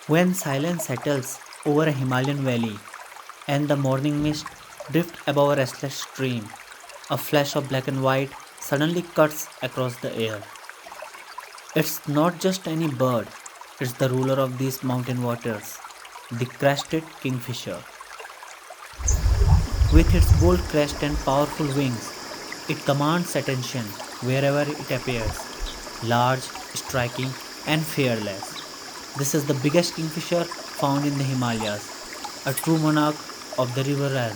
When silence settles over a Himalayan valley and the morning mist drifts above a restless stream, a flash of black and white suddenly cuts across the air. It's not just any bird, it's the ruler of these mountain waters, the crested kingfisher. With its bold crest and powerful wings, it commands attention wherever it appears, large, striking, and fearless. This is the biggest kingfisher found in the Himalayas, a true monarch of the river realm.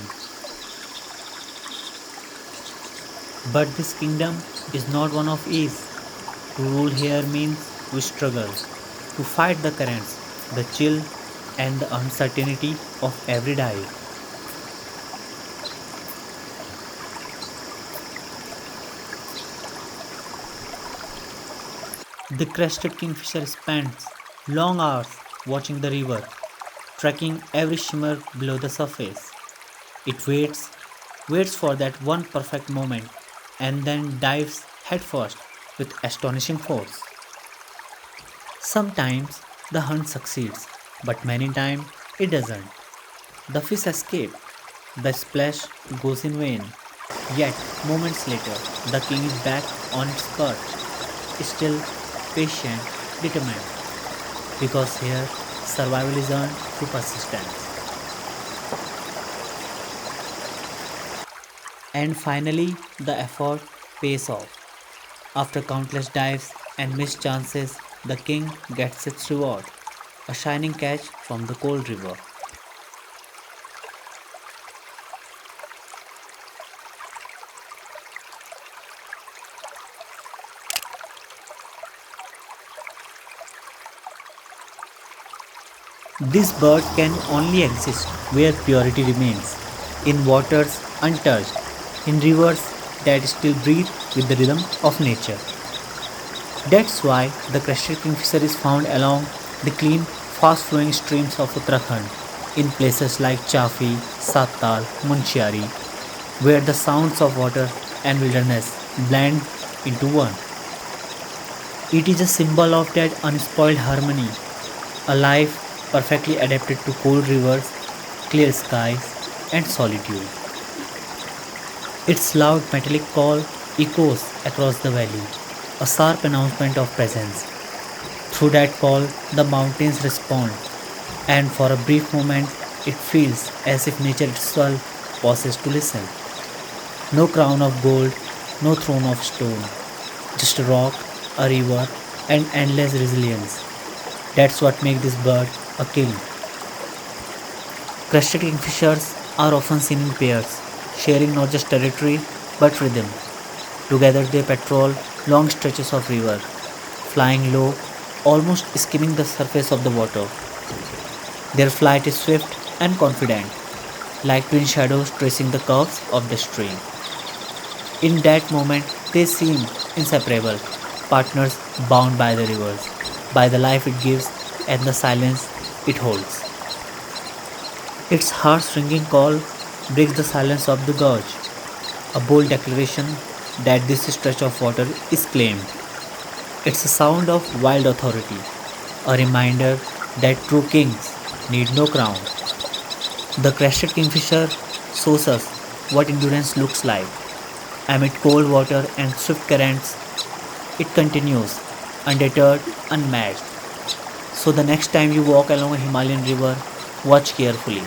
But this kingdom is not one of ease. To rule here means we struggle to fight the currents, the chill, and the uncertainty of every dive. The crested kingfisher spends long hours watching the river, tracking every shimmer below the surface. It waits for that one perfect moment, and then dives headfirst with astonishing force. Sometimes the hunt succeeds, but many times it doesn't. The fish escape, the splash goes in vain. Yet, moments later, the king is back on its perch, still patient, determined, because here survival is earned through persistence. And finally, the effort pays off. After countless dives and missed chances, the king gets its reward, a shining catch from the cold river. This bird can only exist where purity remains, in waters untouched, in rivers that still breathe with the rhythm of nature. That's why the crested kingfisher is found along the clean, fast flowing streams of Uttarakhand, in places like Chafi, Sattal, Munchiari, where the sounds of water and wilderness blend into one. It is a symbol of that unspoiled harmony, a life perfectly adapted to cold rivers, clear skies, and solitude. Its loud metallic call echoes across the valley, a sharp announcement of presence. Through that call, the mountains respond, and for a brief moment, it feels as if nature itself pauses to listen. No crown of gold, no throne of stone, just a rock, a river, and endless resilience. That's what makes this bird a king. Crested kingfishers are often seen in pairs, sharing not just territory but rhythm. Together they patrol long stretches of river, flying low, almost skimming the surface of the water. Their flight is swift and confident, like twin shadows tracing the curves of the stream. In that moment, they seem inseparable, partners bound by the rivers, by the life it gives and the silence it holds. Its harsh ringing call breaks the silence of the gorge, a bold declaration that this stretch of water is claimed. It's a sound of wild authority, a reminder that true kings need no crown. The crested kingfisher shows us what endurance looks like. Amid cold water and swift currents, it continues, undeterred, unmatched. So the next time you walk along a Himalayan river, watch carefully.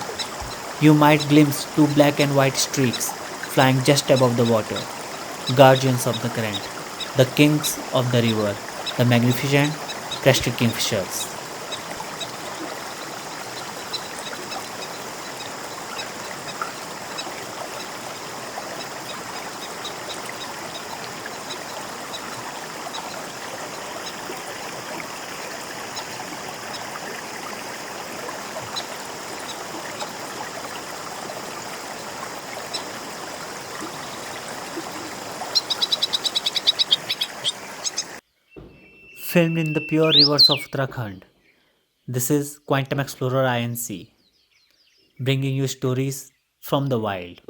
You might glimpse two black and white streaks flying just above the water, guardians of the current, the kings of the river, the magnificent crested kingfishers. Filmed in the pure rivers of Uttarakhand. This is Quantum Explorer INC, bringing you stories from the wild.